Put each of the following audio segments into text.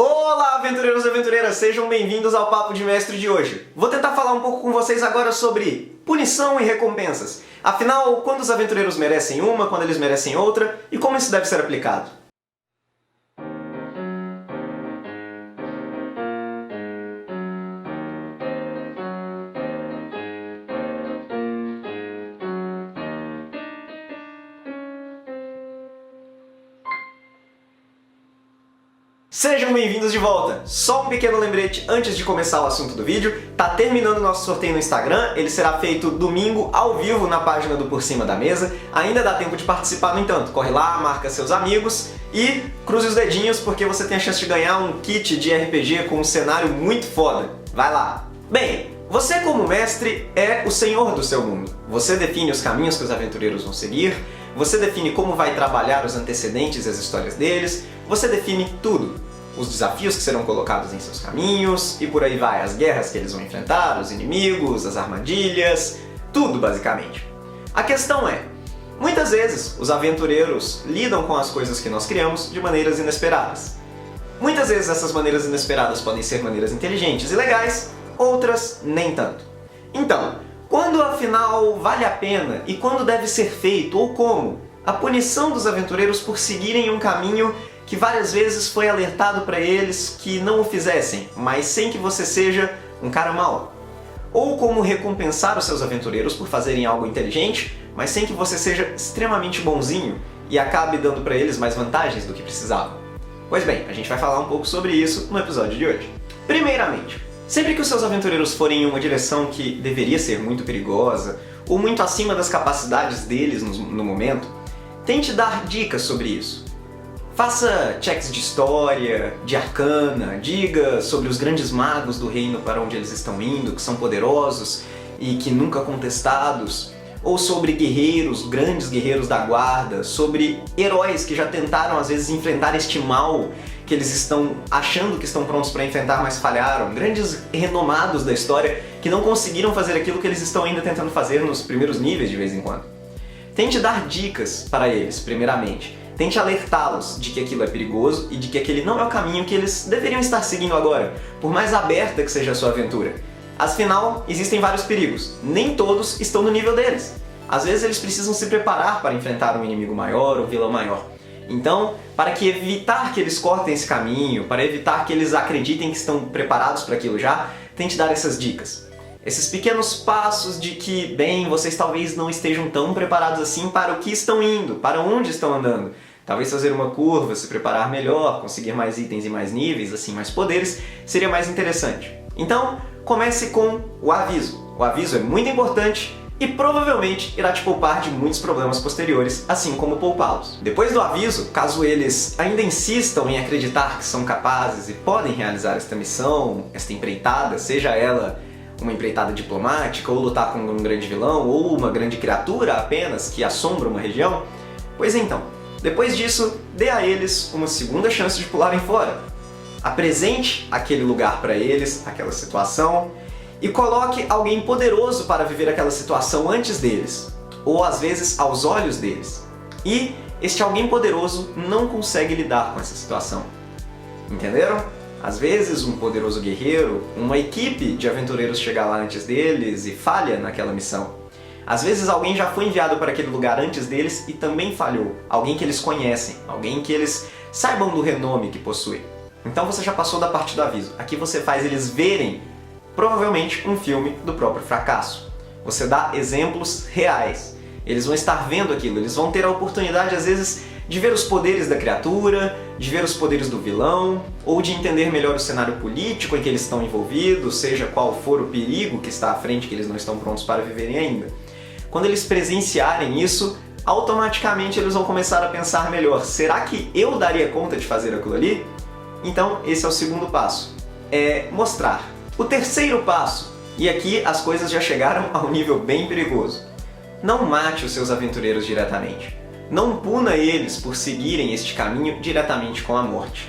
Olá, aventureiros e aventureiras! Sejam bem-vindos ao Papo de Mestre de hoje. Vou tentar falar um pouco com vocês agora sobre punição e recompensas. Afinal, quando os aventureiros merecem uma, quando eles merecem outra, e como isso deve ser aplicado. Sejam bem-vindos de volta! Só um pequeno lembrete antes de começar o assunto do vídeo. Tá terminando o nosso sorteio no Instagram, ele será feito domingo ao vivo na página do Por Cima da Mesa. Ainda dá tempo de participar, no entanto. Corre lá, marca seus amigos e cruze os dedinhos porque você tem a chance de ganhar um kit de RPG com um cenário muito foda. Vai lá! Bem, você como mestre é o senhor do seu mundo. Você define os caminhos que os aventureiros vão seguir, você define como vai trabalhar os antecedentes e as histórias deles, você define tudo. Os desafios que serão colocados em seus caminhos, e por aí vai, as guerras que eles vão enfrentar, os inimigos, as armadilhas, tudo basicamente. A questão é, muitas vezes os aventureiros lidam com as coisas que nós criamos de maneiras inesperadas. Muitas vezes essas maneiras inesperadas podem ser maneiras inteligentes e legais, outras nem tanto. Então, quando afinal vale a pena e quando deve ser feito ou como a punição dos aventureiros por seguirem um caminho que várias vezes foi alertado para eles que não o fizessem, mas sem que você seja um cara mau. Ou como recompensar os seus aventureiros por fazerem algo inteligente, mas sem que você seja extremamente bonzinho e acabe dando para eles mais vantagens do que precisavam. Pois bem, a gente vai falar um pouco sobre isso no episódio de hoje. Primeiramente, sempre que os seus aventureiros forem em uma direção que deveria ser muito perigosa, ou muito acima das capacidades deles no momento, tente dar dicas sobre isso. Faça checks de história, de arcana, diga sobre os grandes magos do reino para onde eles estão indo, que são poderosos e que nunca contestados, ou sobre guerreiros, grandes guerreiros da guarda, sobre heróis que já tentaram às vezes enfrentar este mal que eles estão achando que estão prontos para enfrentar, mas falharam, grandes renomados da história que não conseguiram fazer aquilo que eles estão ainda tentando fazer nos primeiros níveis de vez em quando. Tente dar dicas para eles, primeiramente. Tente alertá-los de que aquilo é perigoso e de que aquele não é o caminho que eles deveriam estar seguindo agora, por mais aberta que seja a sua aventura. Afinal, existem vários perigos, nem todos estão no nível deles. Às vezes eles precisam se preparar para enfrentar um inimigo maior ou vilão maior. Então, para que evitar que eles cortem esse caminho, para evitar que eles acreditem que estão preparados para aquilo já, tente dar essas dicas. Esses pequenos passos de que, bem, vocês talvez não estejam tão preparados assim para o que estão indo, para onde estão andando. Talvez fazer uma curva, se preparar melhor, conseguir mais itens e mais níveis, assim, mais poderes, seria mais interessante. Então, comece com o aviso. O aviso é muito importante e provavelmente irá te poupar de muitos problemas posteriores, assim como poupá-los. Depois do aviso, caso eles ainda insistam em acreditar que são capazes e podem realizar esta missão, esta empreitada, seja ela uma empreitada diplomática, ou lutar com um grande vilão, ou uma grande criatura apenas que assombra uma região, pois então, depois disso, dê a eles uma segunda chance de pularem fora. Apresente aquele lugar para eles, aquela situação, e coloque alguém poderoso para viver aquela situação antes deles, ou às vezes aos olhos deles. E este alguém poderoso não consegue lidar com essa situação. Entenderam? Às vezes um poderoso guerreiro, uma equipe de aventureiros chega lá antes deles e falha naquela missão. Às vezes alguém já foi enviado para aquele lugar antes deles e também falhou. Alguém que eles conhecem, alguém que eles saibam do renome que possui. Então você já passou da parte do aviso. Aqui você faz eles verem, provavelmente, um filme do próprio fracasso. Você dá exemplos reais. Eles vão estar vendo aquilo, eles vão ter a oportunidade, às vezes, de ver os poderes da criatura, de ver os poderes do vilão, ou de entender melhor o cenário político em que eles estão envolvidos, seja qual for o perigo que está à frente, que eles não estão prontos para viverem ainda. Quando eles presenciarem isso, automaticamente eles vão começar a pensar melhor, será que eu daria conta de fazer aquilo ali? Então esse é o segundo passo, é mostrar. O terceiro passo, e aqui as coisas já chegaram a um nível bem perigoso, não mate os seus aventureiros diretamente. Não puna eles por seguirem este caminho diretamente com a morte.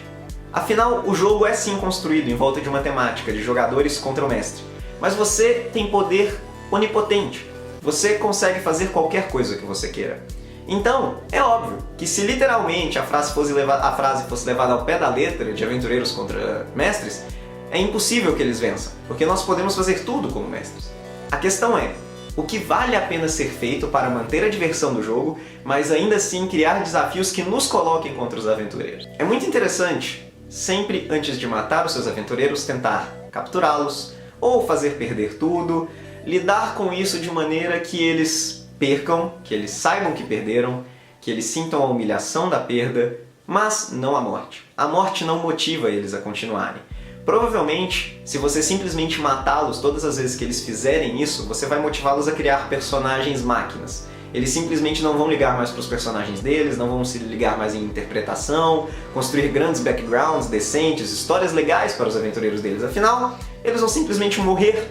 Afinal, o jogo é sim construído em volta de uma temática de jogadores contra o mestre, mas você tem poder onipotente. Você consegue fazer qualquer coisa que você queira. Então, é óbvio que se literalmente a frase fosse levada ao pé da letra de aventureiros contra mestres, é impossível que eles vençam, porque nós podemos fazer tudo como mestres. A questão é, o que vale a pena ser feito para manter a diversão do jogo, mas ainda assim criar desafios que nos coloquem contra os aventureiros? É muito interessante, sempre antes de matar os seus aventureiros, tentar capturá-los, ou fazer perder tudo, lidar com isso de maneira que eles percam, que eles saibam que perderam, que eles sintam a humilhação da perda, mas não a morte. A morte não motiva eles a continuarem. Provavelmente, se você simplesmente matá-los todas as vezes que eles fizerem isso, você vai motivá-los a criar personagens máquinas. Eles simplesmente não vão ligar mais para os personagens deles, não vão se ligar mais em interpretação, construir grandes backgrounds decentes, histórias legais para os aventureiros deles. Afinal, eles vão simplesmente morrer.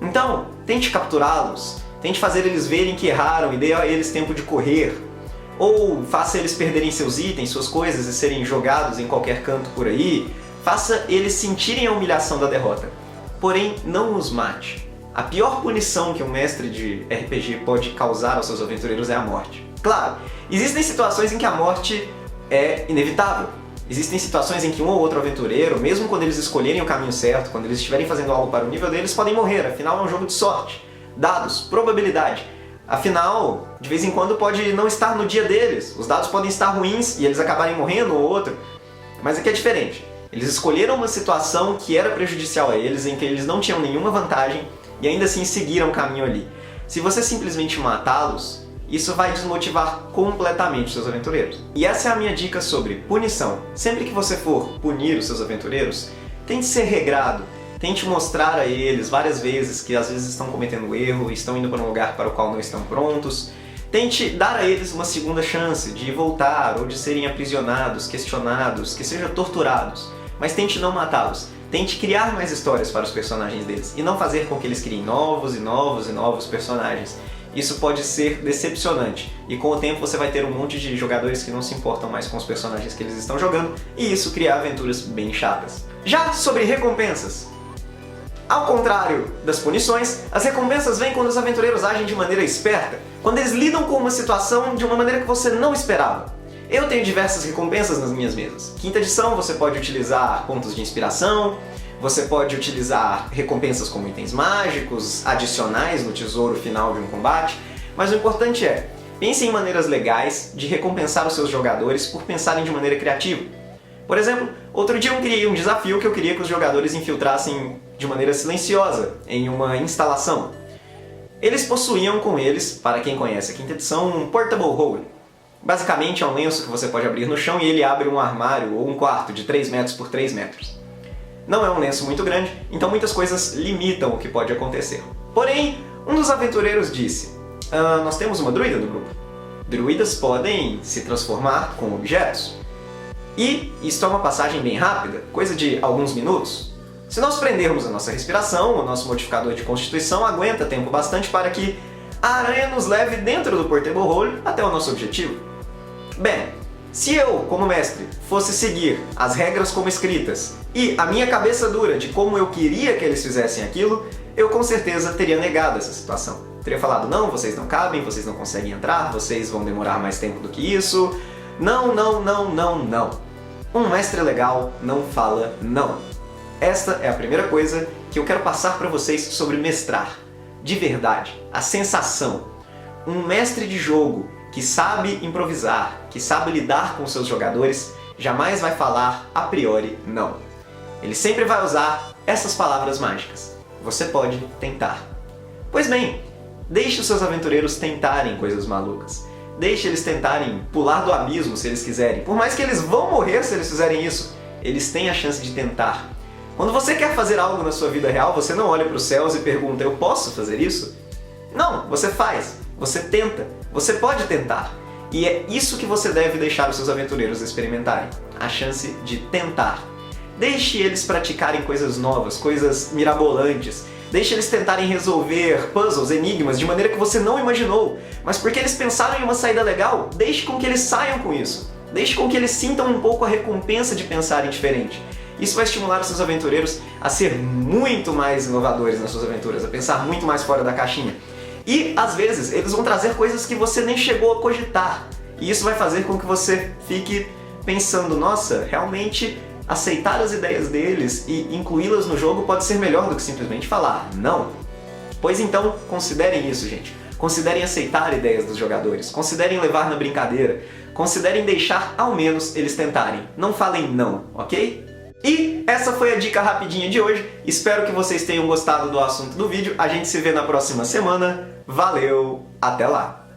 Então, tente capturá-los, tente fazer eles verem que erraram e dê a eles tempo de correr. Ou faça eles perderem seus itens, suas coisas e serem jogados em qualquer canto por aí. Faça eles sentirem a humilhação da derrota. Porém, não os mate. A pior punição que um mestre de RPG pode causar aos seus aventureiros é a morte. Claro, existem situações em que a morte é inevitável. Existem situações em que um ou outro aventureiro, mesmo quando eles escolherem o caminho certo, quando eles estiverem fazendo algo para o nível deles, podem morrer. Afinal, é um jogo de sorte, dados, probabilidade. Afinal, de vez em quando pode não estar no dia deles. Os dados podem estar ruins e eles acabarem morrendo ou outro. Mas aqui é diferente. Eles escolheram uma situação que era prejudicial a eles, em que eles não tinham nenhuma vantagem e ainda assim seguiram o caminho ali. Se você simplesmente matá-los, isso vai desmotivar completamente os seus aventureiros. E essa é a minha dica sobre punição. Sempre que você for punir os seus aventureiros, tente ser regrado, tente mostrar a eles várias vezes que às vezes estão cometendo erro, estão indo para um lugar para o qual não estão prontos. Tente dar a eles uma segunda chance de voltar ou de serem aprisionados, questionados, que sejam torturados. Mas tente não matá-los. Tente criar mais histórias para os personagens deles e não fazer com que eles criem novos e novos e novos personagens. Isso pode ser decepcionante e com o tempo você vai ter um monte de jogadores que não se importam mais com os personagens que eles estão jogando e isso cria aventuras bem chatas. Já sobre recompensas. Ao contrário das punições, as recompensas vêm quando os aventureiros agem de maneira esperta, quando eles lidam com uma situação de uma maneira que você não esperava. Eu tenho diversas recompensas nas minhas mesas. Quinta edição você pode utilizar pontos de inspiração, você pode utilizar recompensas como itens mágicos, adicionais no tesouro final de um combate, mas o importante é, pense em maneiras legais de recompensar os seus jogadores por pensarem de maneira criativa. Por exemplo, outro dia eu criei um desafio que eu queria que os jogadores infiltrassem de maneira silenciosa em uma instalação. Eles possuíam com eles, para quem conhece a quinta edição, um Portable Hole. Basicamente é um lenço que você pode abrir no chão e ele abre um armário ou um quarto de 3 metros por 3 metros. Não é um lenço muito grande, então muitas coisas limitam o que pode acontecer. Porém, um dos aventureiros disse, nós temos uma druida no grupo. Druidas podem se transformar com objetos. E isso é uma passagem bem rápida, coisa de alguns minutos. Se nós prendermos a nossa respiração, o nosso modificador de constituição aguenta tempo bastante para que a aranha nos leve dentro do Portable Hole até o nosso objetivo. Bem, se eu, como mestre, fosse seguir as regras como escritas e a minha cabeça dura de como eu queria que eles fizessem aquilo, eu com certeza teria negado essa situação. Teria falado, não, vocês não cabem, vocês não conseguem entrar, vocês vão demorar mais tempo do que isso. Não, não, não, não, não. Um mestre legal não fala não. Esta é a primeira coisa que eu quero passar para vocês sobre mestrar. De verdade, a sensação. Um mestre de jogo que sabe improvisar, que sabe lidar com seus jogadores, jamais vai falar a priori não. Ele sempre vai usar essas palavras mágicas. Você pode tentar. Pois bem, deixe os seus aventureiros tentarem coisas malucas. Deixe eles tentarem pular do abismo se eles quiserem. Por mais que eles vão morrer se eles fizerem isso, eles têm a chance de tentar. Quando você quer fazer algo na sua vida real, você não olha para os céus e pergunta, eu posso fazer isso? Não, você faz, você tenta, você pode tentar. E é isso que você deve deixar os seus aventureiros experimentarem, a chance de tentar. Deixe eles praticarem coisas novas, coisas mirabolantes. Deixe eles tentarem resolver puzzles, enigmas, de maneira que você não imaginou. Mas porque eles pensaram em uma saída legal, deixe com que eles saiam com isso. Deixe com que eles sintam um pouco a recompensa de pensarem diferente. Isso vai estimular os seus aventureiros a ser muito mais inovadores nas suas aventuras, a pensar muito mais fora da caixinha. E, às vezes, eles vão trazer coisas que você nem chegou a cogitar. E isso vai fazer com que você fique pensando, nossa, realmente aceitar as ideias deles e incluí-las no jogo pode ser melhor do que simplesmente falar não. Pois então, considerem isso, gente. Considerem aceitar ideias dos jogadores, considerem levar na brincadeira, considerem deixar ao menos eles tentarem. Não falem não, ok? E essa foi a dica rapidinha de hoje. Espero que vocês tenham gostado do assunto do vídeo. A gente se vê na próxima semana. Valeu, até lá!